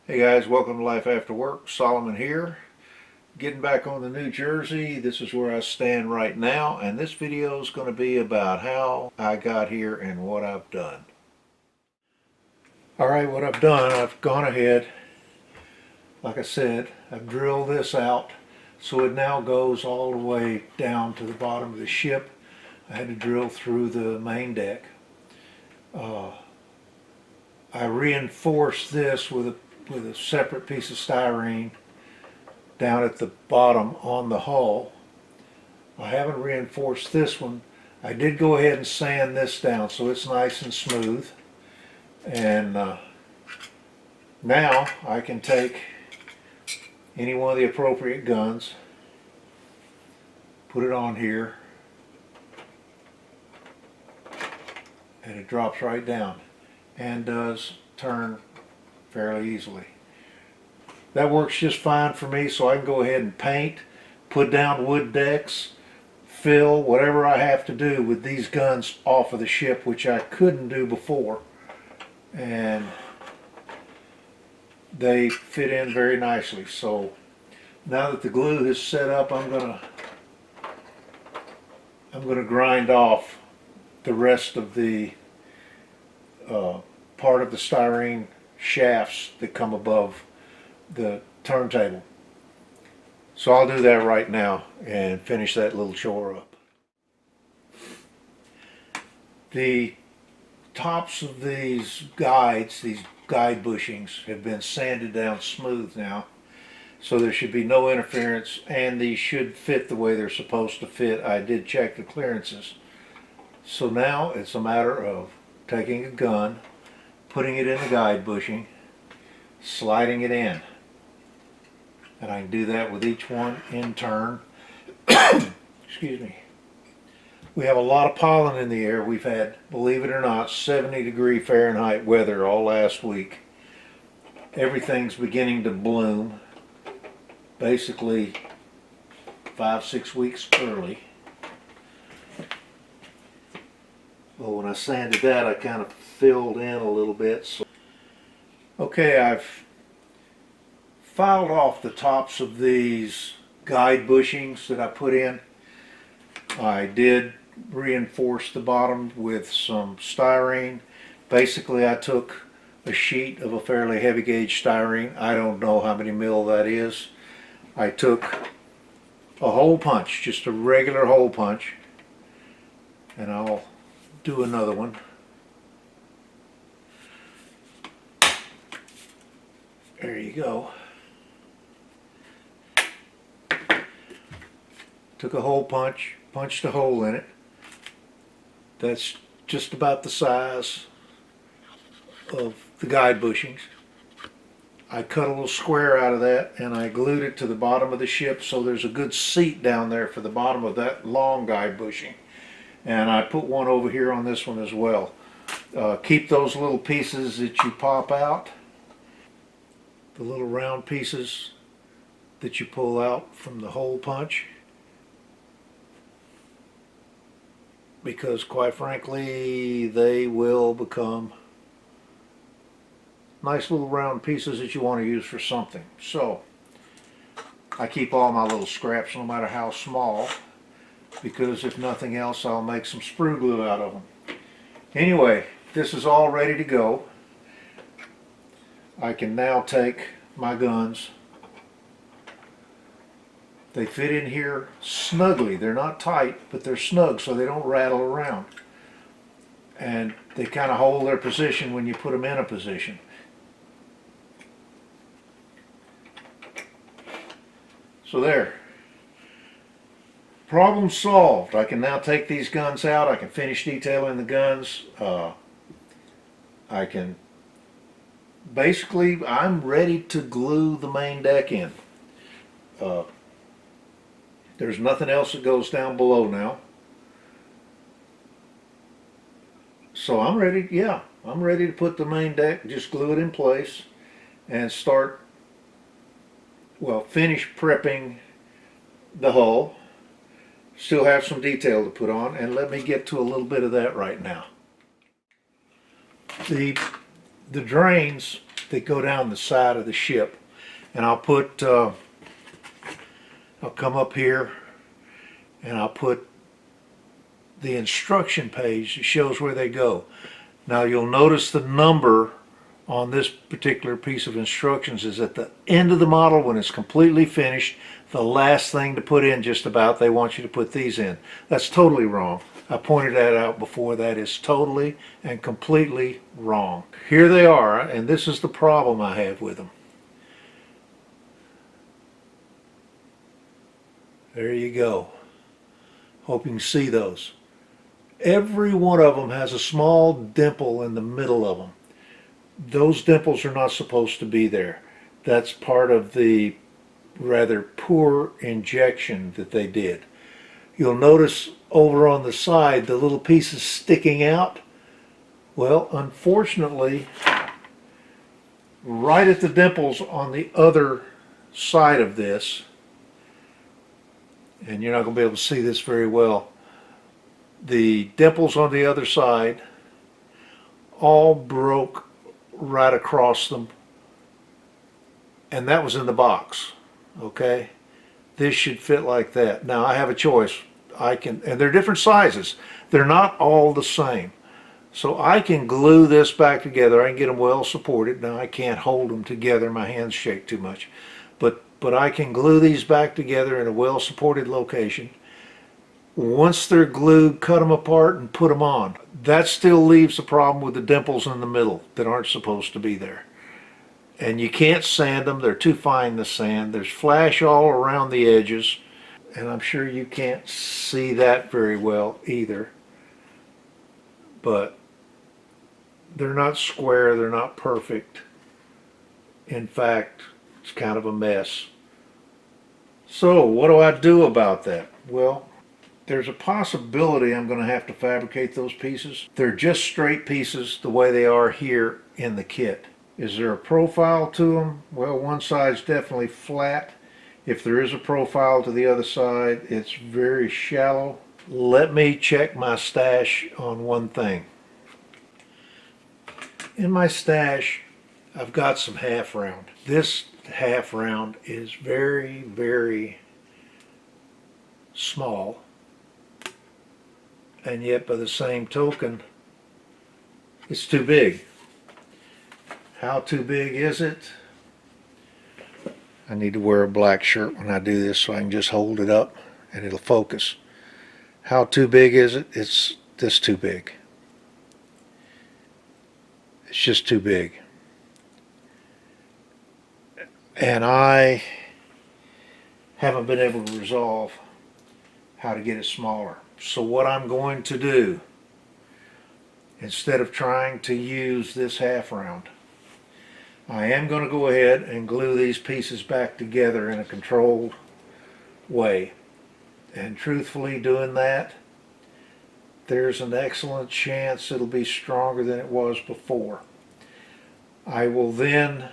Hey guys, welcome to Life After Work. Solomon here. Getting back on the New Jersey. This is where I stand right now, and this video is going to be about how I got here and what I've done. Alright, what I've done, I've gone ahead, like I said, I've drilled this out so it now goes all the way down to the bottom of the ship. I had to drill through the main deck. I reinforced this with a separate piece of styrene down at the bottom on the hull. I haven't reinforced this one. I did go ahead and sand this down so it's nice and smooth. And now I can take any one of the appropriate guns, put it on here, and it drops right down and does turn fairly easily. That works just fine for me, so I can go ahead and paint, put down wood decks, fill, whatever I have to do with these guns off of the ship, which I couldn't do before. And they fit in very nicely. So now that the glue is set up, I'm gonna grind off the rest of the part of the styrene shafts that come above the turntable. So I'll do that right now and finish that little chore up. The tops of these guide bushings have been sanded down smooth now, so there should be no interference, and these should fit the way they're supposed to fit. I did check the clearances. So now it's a matter of taking a gun, putting it in the guide bushing, sliding it in. And I can do that with each one in turn. Excuse me. We have a lot of pollen in the air. We've had, believe it or not, 70-degree Fahrenheit weather all last week. Everything's beginning to bloom, basically 5-6 weeks early. Well, when I sanded that, I kind of filled in a little bit. So. Okay, I've filed off the tops of these guide bushings that I put in. I did reinforce the bottom with some styrene. Basically, I took a sheet of a fairly heavy gauge styrene. I don't know how many mil that is. I took a hole punch, just a regular hole punch, and I'll do another one. There you go. Took a hole punch, punched a hole in it. That's just about the size of the guide bushings. I cut a little square out of that and I glued it to the bottom of the ship so there's a good seat down there for the bottom of that long guide bushing. And I put one over here on this one as well. Keep those little pieces that you pop out, the little round pieces that you pull out from the hole punch, because quite frankly they will become nice little round pieces that you want to use for something. So I keep all my little scraps no matter how small, because if nothing else I'll make some sprue glue out of them. Anyway, this is all ready to go. I can now take my guns. They fit in here snugly. They're not tight, but they're snug so they don't rattle around. And they kind of hold their position when you put them in a position. So there. Problem solved. I can now take these guns out. I can finish detailing the guns. I can basically, I'm ready to glue the main deck in. There's nothing else that goes down below now. So I'm ready, yeah, I'm ready to put the main deck, just glue it in place and start, well, finish prepping the hull. Still have some detail to put on, and let me get to a little bit of that right now. The drains that go down the side of the ship. And I'll come up here and I'll put the instruction page that shows where they go. Now you'll notice the number on this particular piece of instructions is at the end of the model when it's completely finished. The last thing to put in, just about, they want you to put these in. That's totally wrong. I pointed that out before. That is totally and completely wrong. Here they are, and this is the problem I have with them. There you go. Hope you can see those. Every one of them has a small dimple in the middle of them. Those dimples are not supposed to be there. That's part of the rather poor injection that they did. You'll notice over on the side the little pieces sticking out. Well, unfortunately, right at the dimples on the other side of this, and you're not going to be able to see this very well, the dimples on the other side all broke right across them, and that was in the box. Okay, this should fit like that. Now I have a choice. And they're different sizes. They're not all the same. So I can glue this back together. I can get them well supported. Now I can't hold them together. My hands shake too much. But I can glue these back together in a well supported location. Once they're glued, cut them apart and put them on. That still leaves the problem with the dimples in the middle that aren't supposed to be there. And you can't sand them. They're too fine to sand. There's flash all around the edges. And I'm sure you can't see that very well either. But they're not square. They're not perfect. In fact, it's kind of a mess. So what do I do about that? Well, there's a possibility I'm going to have to fabricate those pieces. They're just straight pieces the way they are here in the kit. Is there a profile to them? Well, one side's definitely flat. If there is a profile to the other side, it's very shallow. Let me check my stash on one thing. In my stash, I've got some half round. This half round is very, very small. And yet by the same token, it's too big. How too big is it? I need to wear a black shirt when I do this so I can just hold it up and it'll focus. How too big is it? It's this too big. It's just too big. And I haven't been able to resolve how to get it smaller. So what I'm going to do, instead of trying to use this half round, I am going to go ahead and glue these pieces back together in a controlled way. And truthfully, doing that, there's an excellent chance it'll be stronger than it was before. I will then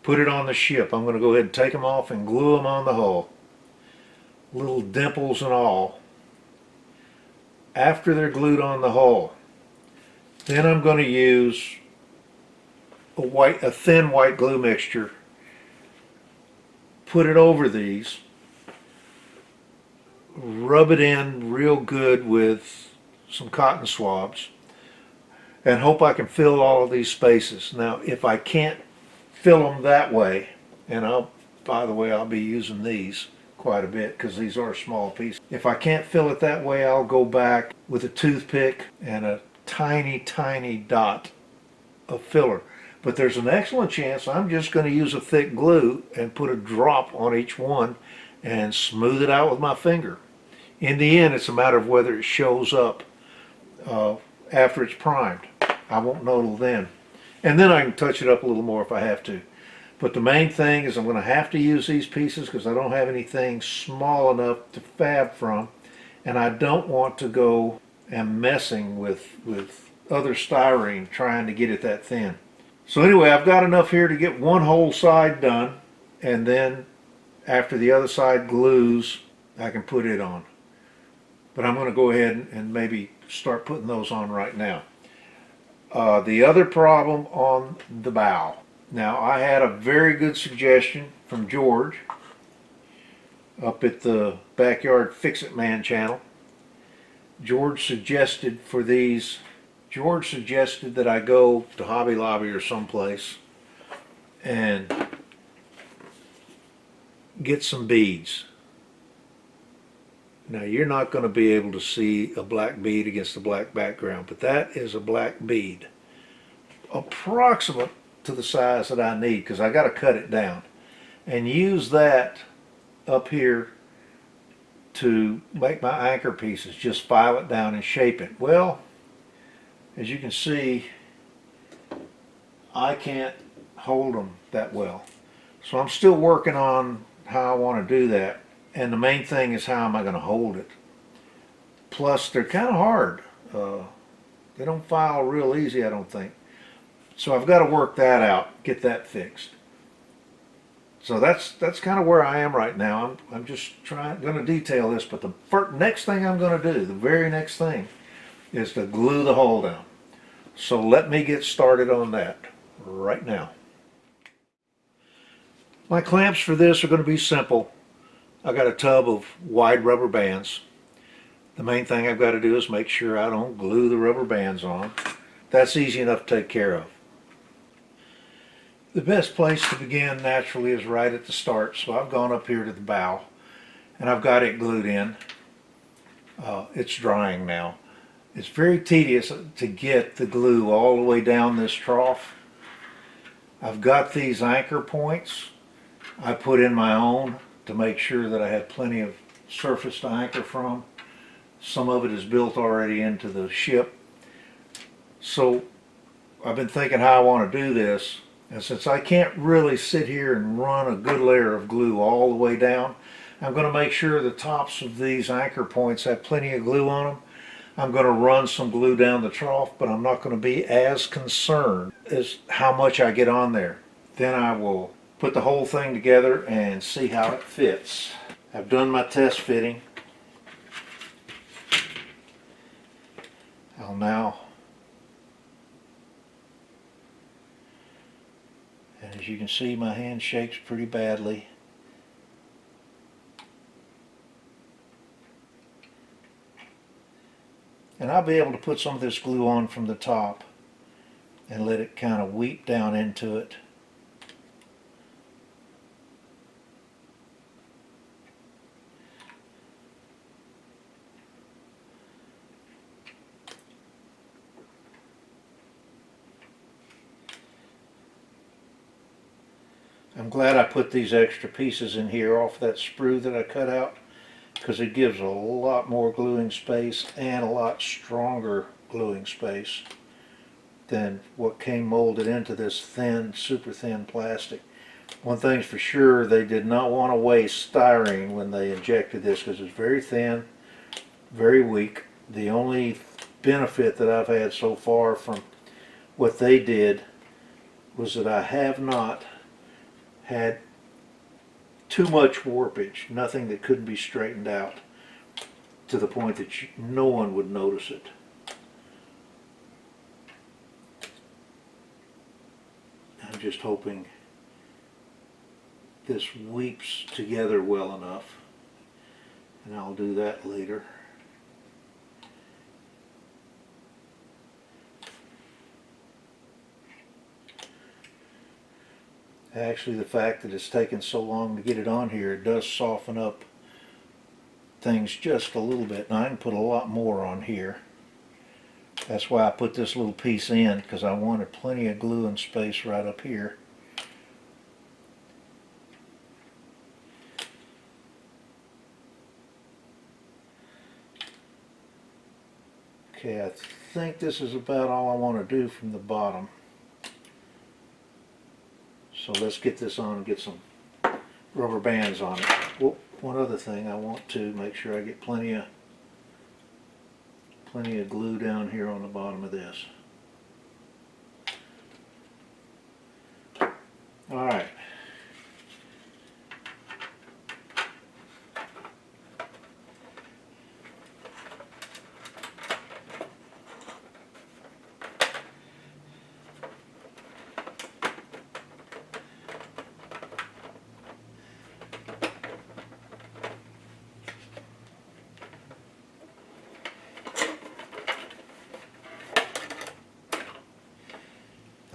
put it on the ship. I'm going to go ahead and take them off and glue them on the hull. Little dimples and all. After they're glued on the hull, then I'm going to use a thin white glue mixture, put it over these, rub it in real good with some cotton swabs, and hope I can fill all of these spaces. Now if I can't fill them that way, and by the way, I'll be using these quite a bit because these are small pieces. If I can't fill it that way, I'll go back with a toothpick and a tiny, tiny dot of filler. But there's an excellent chance I'm just going to use a thick glue and put a drop on each one and smooth it out with my finger. In the end, it's a matter of whether it shows up after it's primed. I won't know till then. And then I can touch it up a little more if I have to. But the main thing is I'm going to have to use these pieces because I don't have anything small enough to fab from. And I don't want to go and messing with other styrene trying to get it that thin. So anyway, I've got enough here to get one whole side done, and then after the other side glues, I can put it on. But I'm going to go ahead and maybe start putting those on right now. The other problem on the bow. Now, I had a very good suggestion from George up at the Backyard Fix-It Man channel. George suggested that I go to Hobby Lobby or someplace and get some beads. Now, you're not going to be able to see a black bead against a black background, but that is a black bead, approximate to the size that I need, because I got to cut it down, and use that up here to make my anchor pieces. Just file it down and shape it. Well, as you can see, I can't hold them that well, so I'm still working on how I want to do that. And the main thing is, how am I going to hold it? Plus, they're kind of hard. They don't file real easy, I don't think. So I've got to work that out, get that fixed. So that's kind of where I am right now. I'm just going to detail this, but the next thing I'm going to do, the very next thing, is to glue the hole down. So let me get started on that right now. My clamps for this are going to be simple. I got a tub of wide rubber bands. The main thing I've got to do is make sure I don't glue the rubber bands on. That's easy enough to take care of. The best place to begin naturally is right at the start. So I've gone up here to the bow and I've got it glued in. It's drying now. It's very tedious to get the glue all the way down this trough. I've got these anchor points. I put in my own to make sure that I had plenty of surface to anchor from. Some of it is built already into the ship. So I've been thinking how I want to do this, and since I can't really sit here and run a good layer of glue all the way down, I'm going to make sure the tops of these anchor points have plenty of glue on them. I'm going to run some glue down the trough, but I'm not going to be as concerned as how much I get on there. Then I will put the whole thing together and see how it fits. I've done my test fitting. I'll now, and as you can see, my hand shakes pretty badly. And I'll be able to put some of this glue on from the top and let it kind of weep down into it. I'm glad I put these extra pieces in here off that sprue that I cut out, because it gives a lot more gluing space and a lot stronger gluing space than what came molded into this thin, super thin plastic. One thing's for sure, they did not want to waste styrene when they injected this, because it's very thin, very weak. The only benefit that I've had so far from what they did was that I have not had too much warpage, nothing that couldn't be straightened out to the point that no one would notice it. I'm just hoping this weeps together well enough, and I'll do that later. Actually, the fact that it's taken so long to get it on here, it does soften up things just a little bit. And I can put a lot more on here. That's why I put this little piece in, because I wanted plenty of glue and space right up here. Okay, I think this is about all I want to do from the bottom. So let's get this on and get some rubber bands on it. Well, one other thing, I want to make sure I get plenty of glue down here on the bottom of this. All right.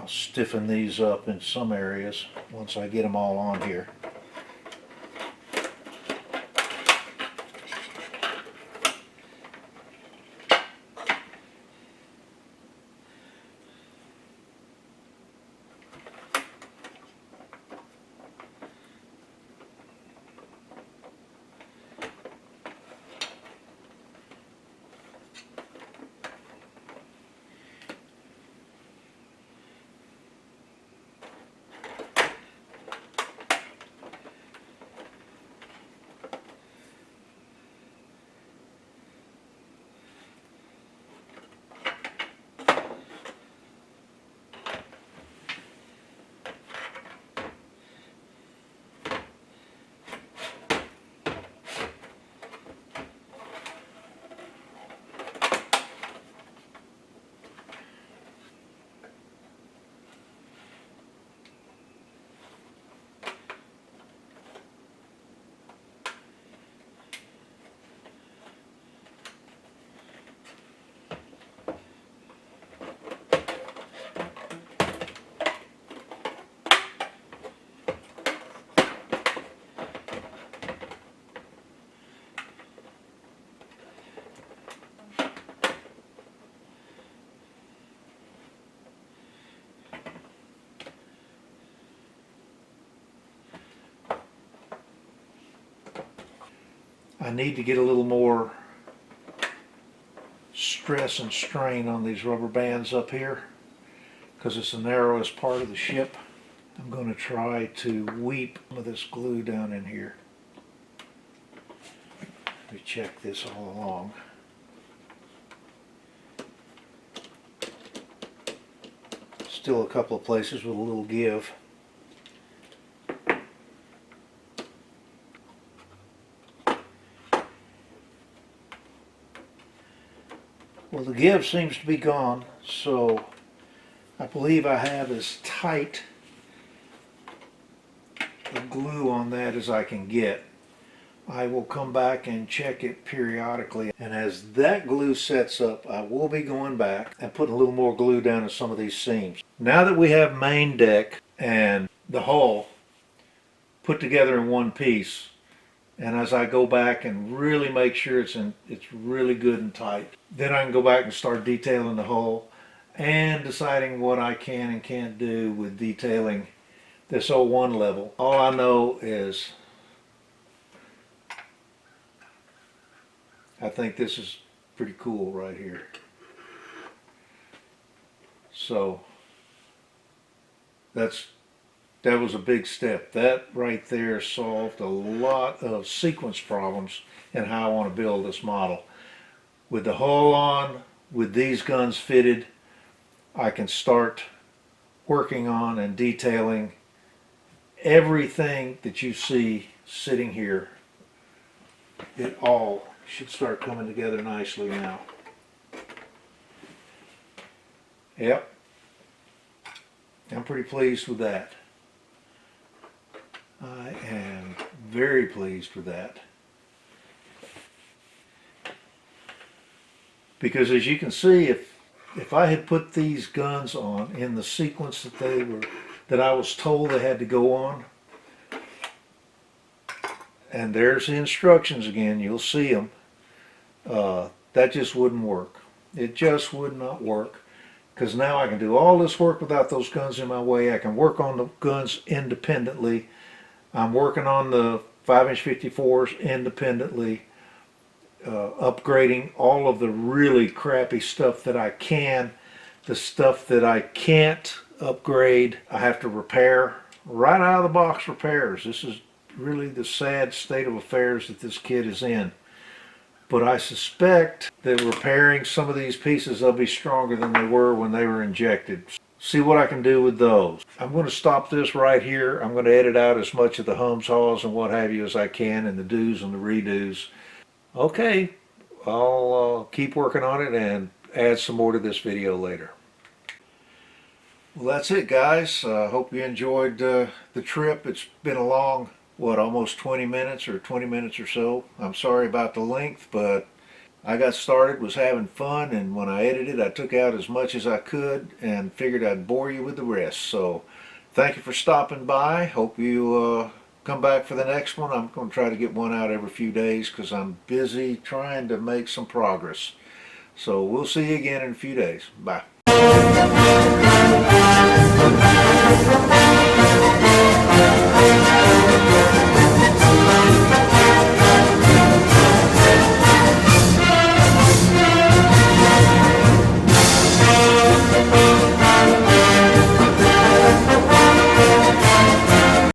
I'll stiffen these up in some areas once I get them all on here. I need to get a little more stress and strain on these rubber bands up here because it's the narrowest part of the ship. I'm going to try to weep some of this glue down in here. Let me check this all along. Still a couple of places with a little give. Well, the give seems to be gone, so I believe I have as tight the glue on that as I can get. I will come back and check it periodically, and as that glue sets up, I will be going back and putting a little more glue down in some of these seams. Now that we have main deck and the hull put together in one piece, and as I go back and really make sure it's really good and tight, then I can go back and start detailing the hull and deciding what I can and can't do with detailing this O1 level. All I know is I think this is pretty cool right here. So that was a big step. That right there solved a lot of sequence problems in how I want to build this model. With the hull on, with these guns fitted, I can start working on and detailing everything that you see sitting here. It all should start coming together nicely now. Yep, I'm pretty pleased with that. I am very pleased with that. Because as you can see, if I had put these guns on in the sequence that I was told they had to go on, and there's the instructions again, you'll see them, that just wouldn't work. It just would not work. Because now I can do all this work without those guns in my way. I can work on the guns independently. I'm working on the 5" 54s independently, upgrading all of the really crappy stuff that I can. The stuff that I can't upgrade, I have to repair. Right out of the box repairs. This is really the sad state of affairs that this kid is in. But I suspect that repairing some of these pieces, they'll be stronger than they were when they were injected. See what I can do with those. I'm going to stop this right here. I'm going to edit out as much of the hums, haws, and what have you as I can, and the do's and the redos. Okay, I'll keep working on it and add some more to this video later. Well, that's it, guys. I hope you enjoyed the trip. It's been a long, almost 20 minutes or 20 minutes or so. I'm sorry about the length, but I got started, was having fun, and when I edited, I took out as much as I could and figured I'd bore you with the rest. So thank you for stopping by. Hope you come back for the next one. I'm going to try to get one out every few days because I'm busy trying to make some progress. So we'll see you again in a few days. Bye.